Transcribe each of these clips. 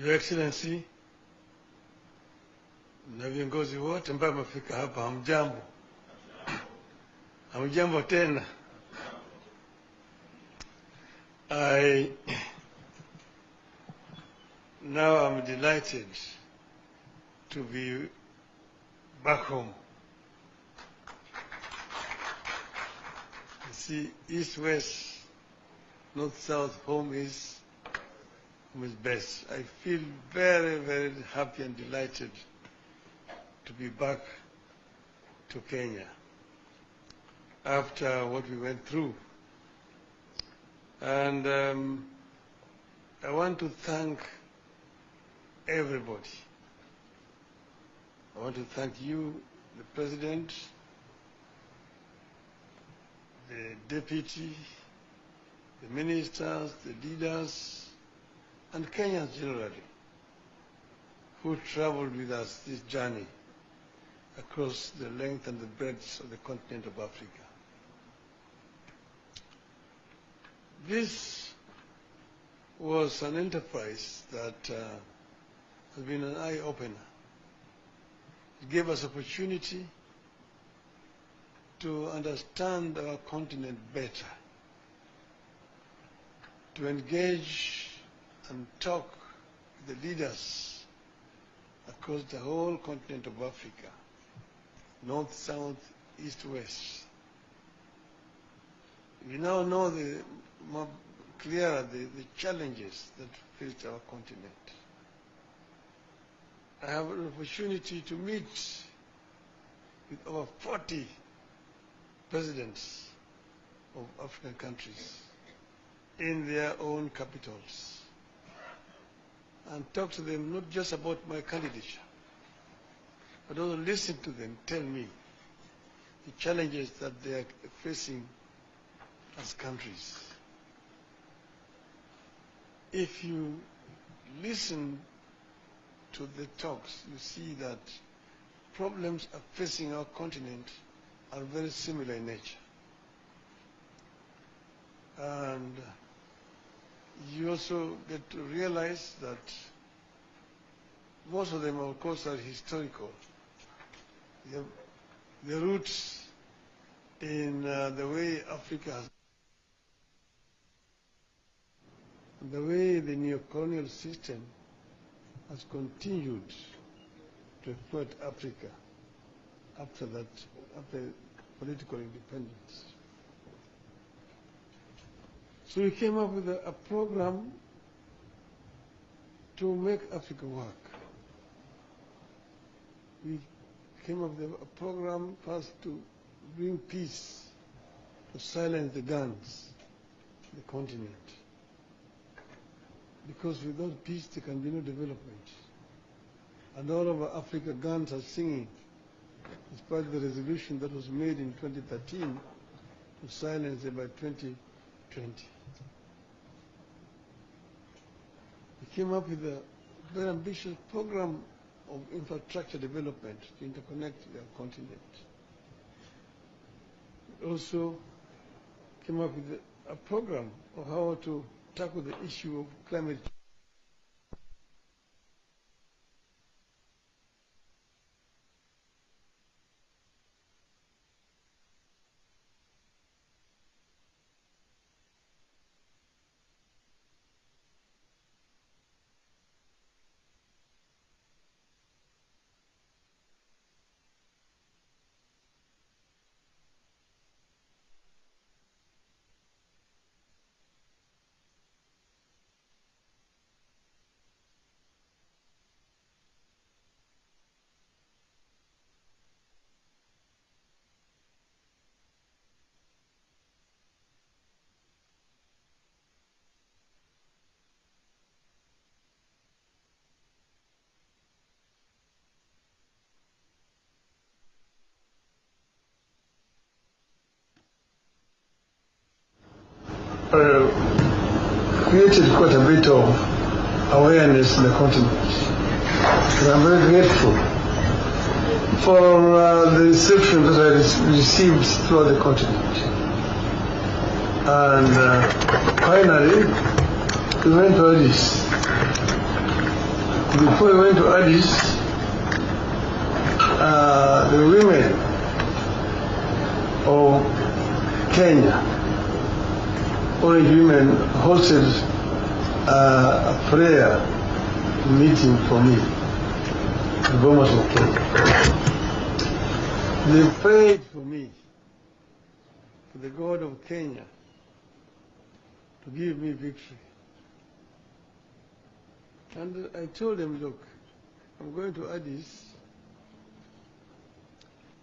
Your Excellency na viongozi wote ambao wamefika hapa, hamjambo. Hamjambo tena. Now I'm delighted to be back home. You see, east, west, north, south, home is best. I feel very, very happy and delighted to be back to Kenya after what we went through. And I want to thank everybody. I want to thank you, the President, the Deputy, the Ministers, the leaders, and Kenyans generally, who traveled with us this journey across the length and the breadth of the continent of Africa. This was an enterprise that has been an eye-opener. It gave us opportunity to understand our continent better, to engage and talk with the leaders across the whole continent of Africa, north, south, east, west. We now know more clearer the challenges that face our continent. I have an opportunity to meet with over 40 presidents of African countries in their own capitals and talk to them not just about my candidature, but also listen to them tell me the challenges that they are facing as countries. If you listen to the talks, you see that problems are facing our continent are very similar in nature. And you also get to realize that most of them, of course, are historical. The roots in the way Africa has, the way the neo-colonial system has continued to exploit Africa after political independence. So we came up with a program to make Africa work. We came up with a program first to bring peace, to silence the guns in the continent. Because without peace there can be no development. And all over Africa guns are singing, despite the resolution that was made in 2013 to silence them by 2020. We came up with a very ambitious program of infrastructure development to interconnect the continent. We also came up with a program of how to tackle the issue of climate change. Created quite a bit of awareness in the continent. And I'm very grateful for the reception that I received throughout the continent. And finally, we went to Addis Before we went to Addis, the women of Kenya, orange women, hosted a prayer meeting for me, the Bomas of Kenya. They prayed for me, for the God of Kenya to give me victory. And I told them, look, I'm going to Addis,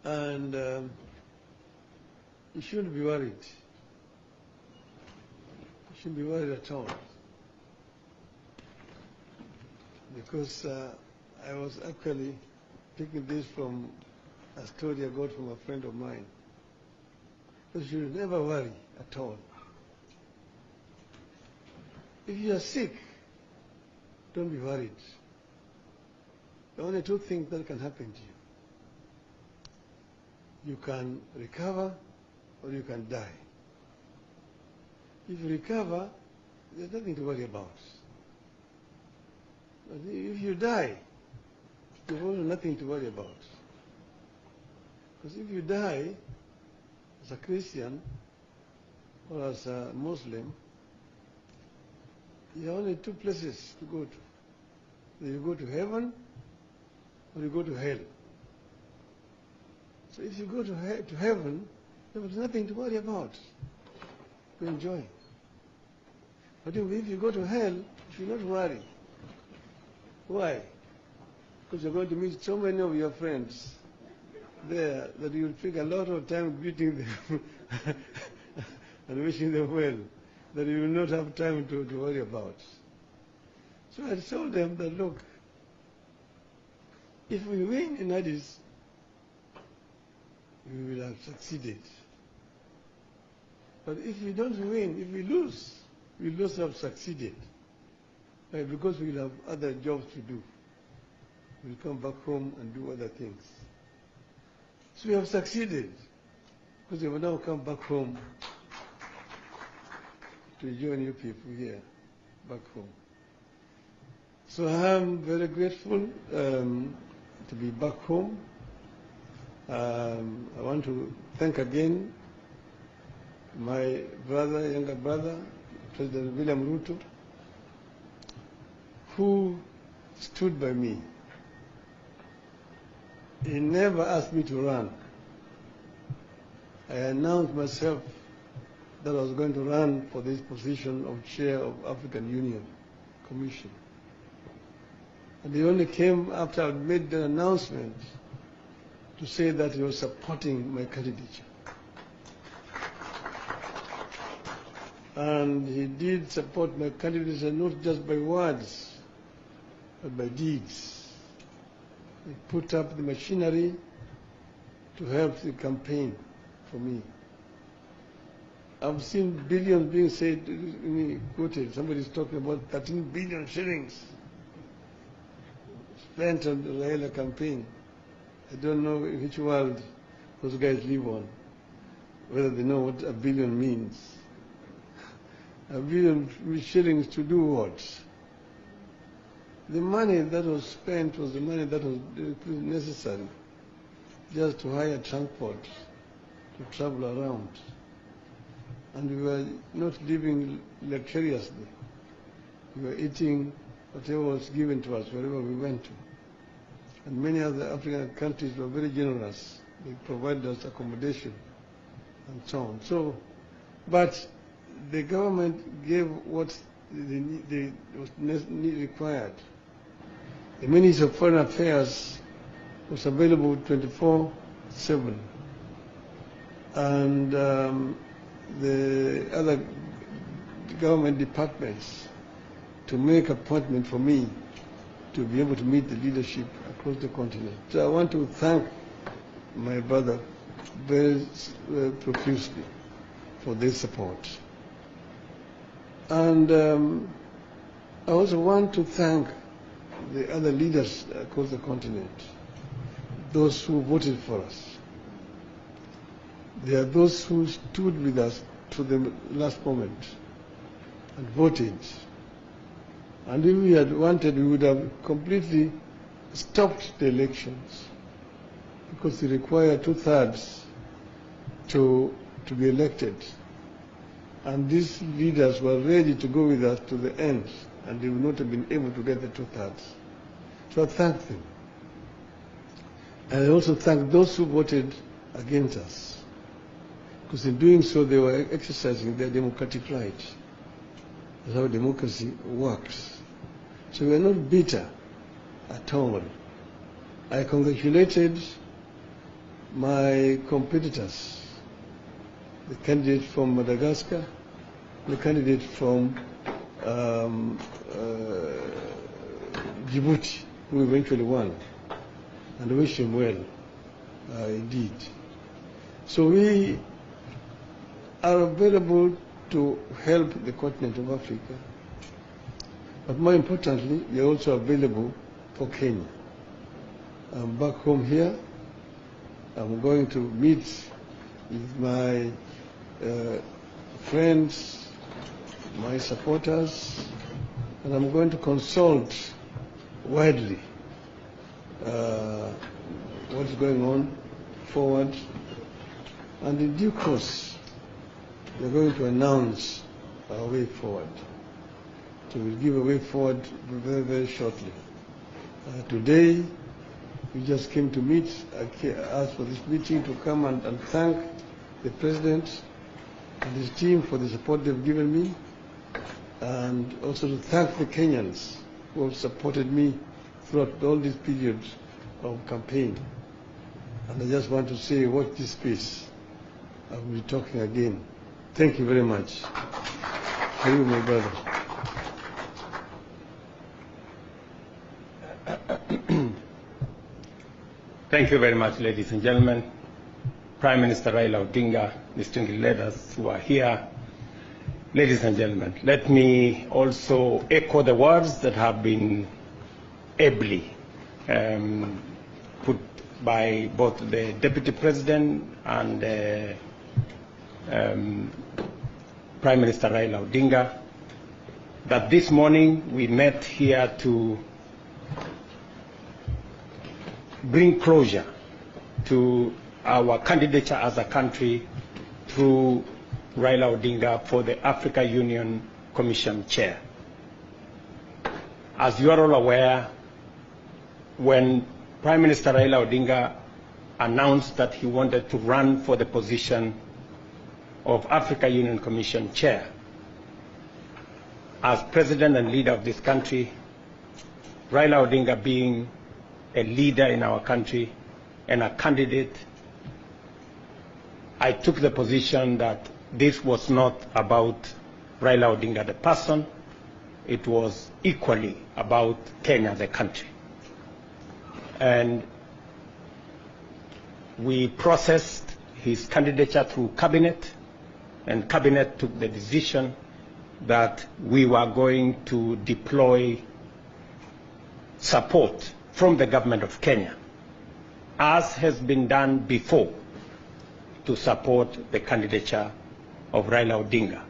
and you shouldn't be worried. You shouldn't be worried at all. Because I was actually taking this from a story I got from a friend of mine. Because you should never worry at all. If you are sick, don't be worried. There are only two things that can happen to you. You can recover or you can die. If you recover, there's nothing to worry about. But if you die, there's also nothing to worry about. Because if you die as a Christian or as a Muslim, there are only two places to go to. Either you go to heaven or you go to hell. So if you go to heaven, there is nothing to worry about, to enjoy. But if you go to hell, you should not worry. Why? Because you're going to meet so many of your friends there that you'll take a lot of time greeting them and wishing them well, that you will not have time to worry about. So I told them that, look, if we win in Addis, we will have succeeded. But if we don't win, if we lose, we will not have succeeded. Right? Because we will have other jobs to do. We'll come back home and do other things. So we have succeeded, because we have now come back home to join you people here, back home. So I am very grateful to be back home. I want to thank again my brother, younger brother, President William Ruto, who stood by me. He never asked me to run. I announced myself that I was going to run for this position of chair of African Union Commission. And he only came after I made the announcement to say that he was supporting my candidature. And he did support my candidature not just by words, but by deeds. He put up the machinery to help the campaign for me. I've seen billions being said, quoted. Somebody's talking about 13 billion shillings spent on the Raila campaign. I don't know in which world those guys live on, whether they know what a billion means. A billion shillings to do what? The money that was spent was the money that was necessary just to hire transport, to travel around. And we were not living luxuriously. We were eating whatever was given to us wherever we went to. And many other African countries were very generous. They provided us accommodation and so on. So, but the government gave what was required. The Ministry of Foreign Affairs was available 24/7. And the other government departments to make appointment for me to be able to meet the leadership across the continent. So I want to thank my brother very profusely for this support. And I also want to thank the other leaders across the continent, those who voted for us. There are those who stood with us to the last moment and voted. And if we had wanted, we would have completely stopped the elections, because they require 2/3 to be elected. And these leaders were ready to go with us to the end, and they would not have been able to get the 2/3. So I thank them. And I also thank those who voted against us, because in doing so they were exercising their democratic right. That's how democracy works. So we are not bitter at all. I congratulated my competitors, the candidate from Madagascar, the candidate from Djibouti, who eventually won, and I wish him well, indeed. So we are available to help the continent of Africa, but more importantly, we are also available for Kenya. I'm back home here. I'm going to meet with my friends, my supporters, and I'm going to consult widely what's going on forward. And in due course, we're going to announce our way forward. So we'll give a way forward very, very shortly. Today, we just came to meet. I asked for this meeting to come and thank the President and his team for the support they've given me, and also to thank the Kenyans who have supported me throughout all this period of campaign. And I just want to say, watch this space. I will be talking again. Thank you very much. Thank you, my brother. Thank you very much, ladies and gentlemen. Prime Minister Raila Odinga, distinguished leaders who are here, ladies and gentlemen, let me also echo the words that have been ably put by both the Deputy President and Prime Minister Raila Odinga, that this morning we met here to bring closure to our candidature as a country through Raila Odinga for the Africa Union Commission Chair. As you are all aware, when Prime Minister Raila Odinga announced that he wanted to run for the position of Africa Union Commission Chair, as President and leader of this country, Raila Odinga being a leader in our country and a candidate, I took the position that this was not about Raila Odinga the person, it was equally about Kenya the country. And we processed his candidature through Cabinet, and Cabinet took the decision that we were going to deploy support from the government of Kenya, as has been done before, to support the candidature of Raila Odinga.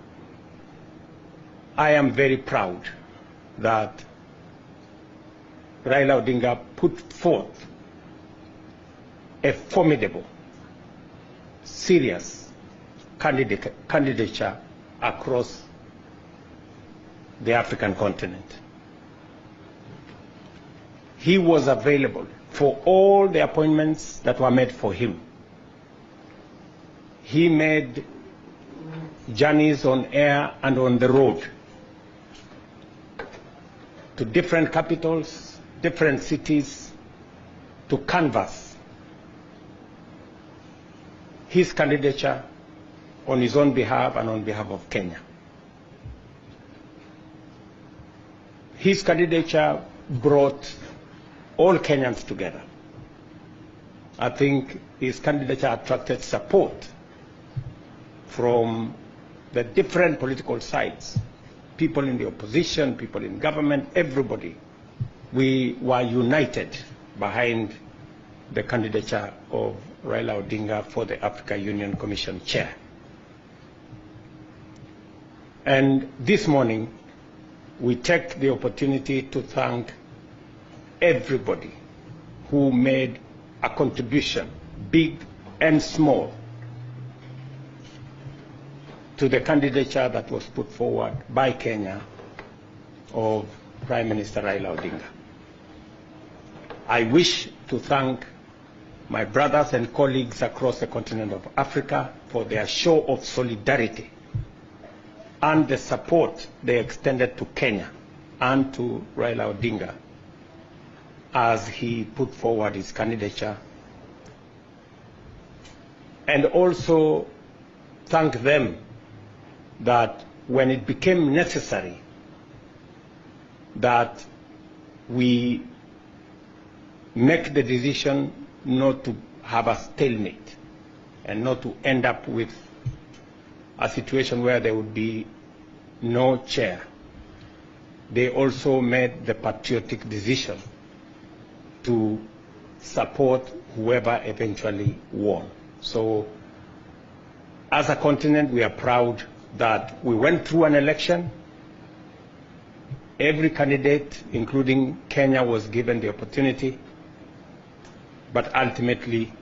I am very proud that Raila Odinga put forth a formidable, serious candidature across the African continent. He was available for all the appointments that were made for him. He made journeys on air and on the road to different capitals, different cities, to canvass his candidature on his own behalf and on behalf of Kenya. His candidature brought all Kenyans together. I think his candidature attracted support from the different political sides, people in the opposition, people in government, everybody. We were united behind the candidature of Raila Odinga for the Africa Union Commission Chair. And this morning, we take the opportunity to thank everybody who made a contribution, big and small, to the candidature that was put forward by Kenya of Prime Minister Raila Odinga. I wish to thank my brothers and colleagues across the continent of Africa for their show of solidarity and the support they extended to Kenya and to Raila Odinga as he put forward his candidature. And also thank them that when it became necessary that we make the decision not to have a stalemate and not to end up with a situation where there would be no chair, they also made the patriotic decision to support whoever eventually won. So as a continent, we are proud that we went through an election. Every candidate, including Kenya, was given the opportunity, but ultimately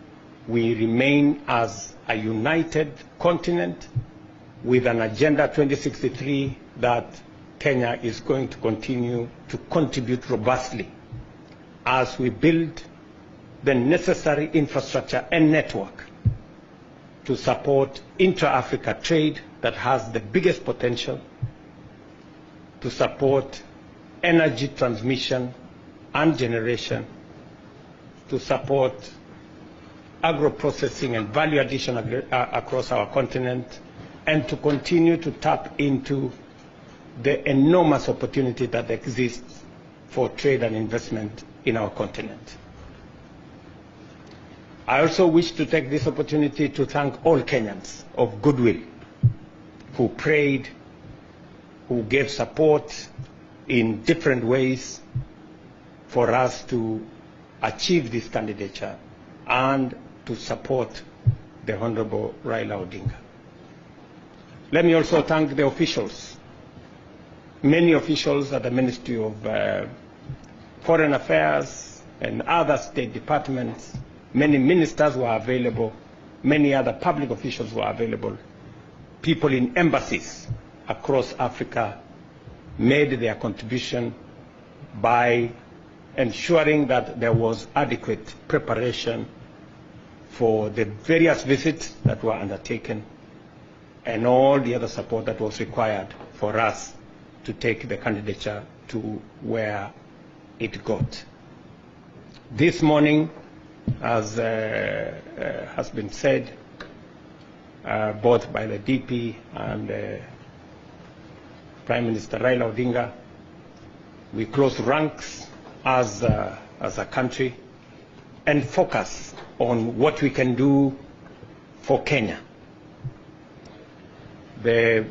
we remain as a united continent with an Agenda 2063 that Kenya is going to continue to contribute robustly as we build the necessary infrastructure and network to support intra-Africa trade that has the biggest potential, to support energy transmission and generation, to support agro-processing and value addition across our continent, and to continue to tap into the enormous opportunity that exists for trade and investment in our continent. I also wish to take this opportunity to thank all Kenyans of goodwill who prayed, who gave support in different ways for us to achieve this candidature and to support the Honorable Raila Odinga. Let me also thank the officials, many officials at the Ministry of Foreign Affairs and other state departments. Many ministers were available, many other public officials were available. People in embassies across Africa made their contribution by ensuring that there was adequate preparation for the various visits that were undertaken and all the other support that was required for us to take the candidature to where it got. This morning, as has been said, both by the DP and Prime Minister Raila Odinga, we close ranks as a country and focus on what we can do for Kenya. The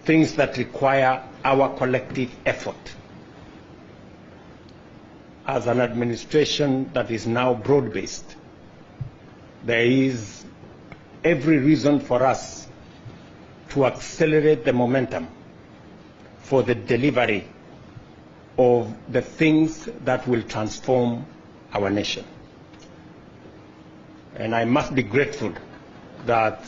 things that require our collective effort. As an administration that is now broad-based, there is every reason for us to accelerate the momentum for the delivery of the things that will transform our nation. And I must be grateful that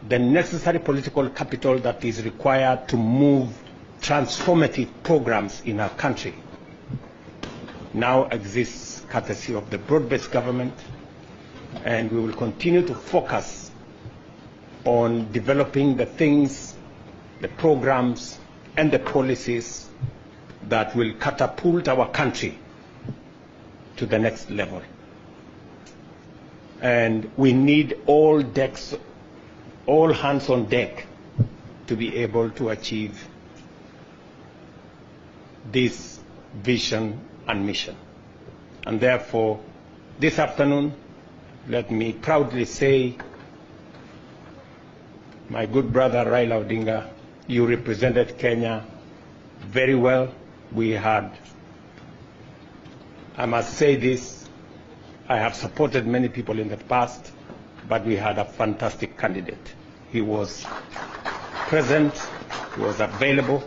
the necessary political capital that is required to move transformative programs in our country now exists courtesy of the broad-based government, and we will continue to focus on developing the things, the programs, and the policies that will catapult our country to the next level. And we need all hands on deck to be able to achieve this vision and mission. And therefore, this afternoon, let me proudly say, my good brother Raila Odinga, you represented Kenya very well. We had, I must say this, I have supported many people in the past, but we had a fantastic candidate. He was present, He was available,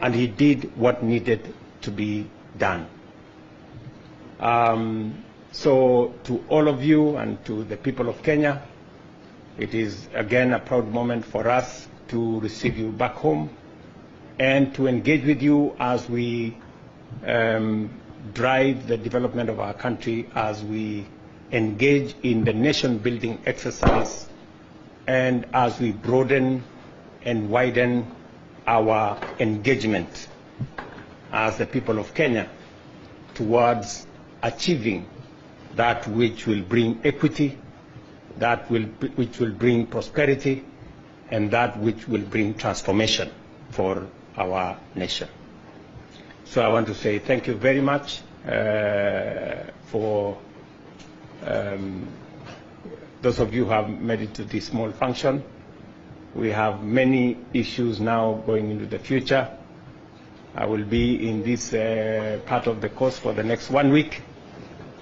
and he did what needed to be done. So to all of you and to the people of Kenya, it is again a proud moment for us to receive you back home and to engage with you as we drive the development of our country, as we engage in the nation-building exercise, and as we broaden and widen our engagement as the people of Kenya towards achieving that which will bring equity, which will bring prosperity, and that which will bring transformation for our nation. So I want to say thank you very much for those of you who have made it to this small function. We have many issues now going into the future. I will be in this part of the course for the next 1 week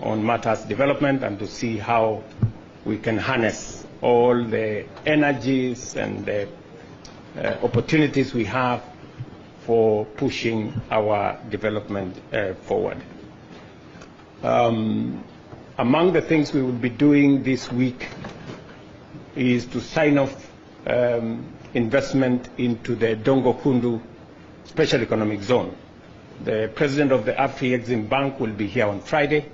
on matters development and to see how we can harness all the energies and the opportunities we have for pushing our development forward. Among the things we will be doing this week is to sign off investment into the Dongo Kundu Special Economic Zone. The president of the Afri-Exim Bank will be here on Friday.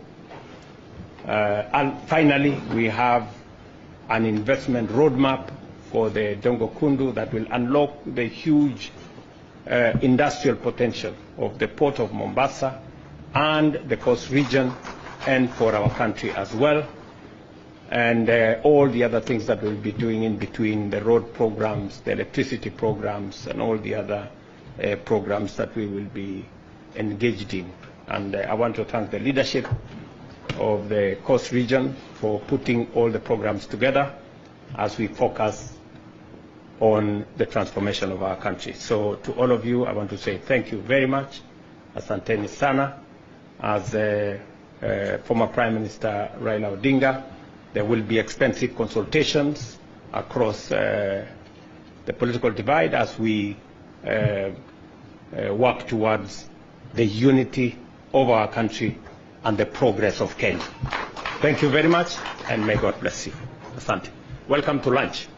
And finally, we have an investment roadmap for the Dongo Kundu that will unlock the huge industrial potential of the port of Mombasa and the coast region, and for our country as well, and all the other things that we'll be doing in between, the road programs, the electricity programs, and all the other programs that we will be engaged in. And I want to thank the leadership of the coast region for putting all the programs together as we focus on the transformation of our country. So to all of you, I want to say thank you very much. Asanteni sana. As former Prime Minister Raila Odinga, there will be extensive consultations across the political divide as we work towards the unity of our country and the progress of Kenya. Thank you very much, and may God bless you. Asante. Welcome to lunch.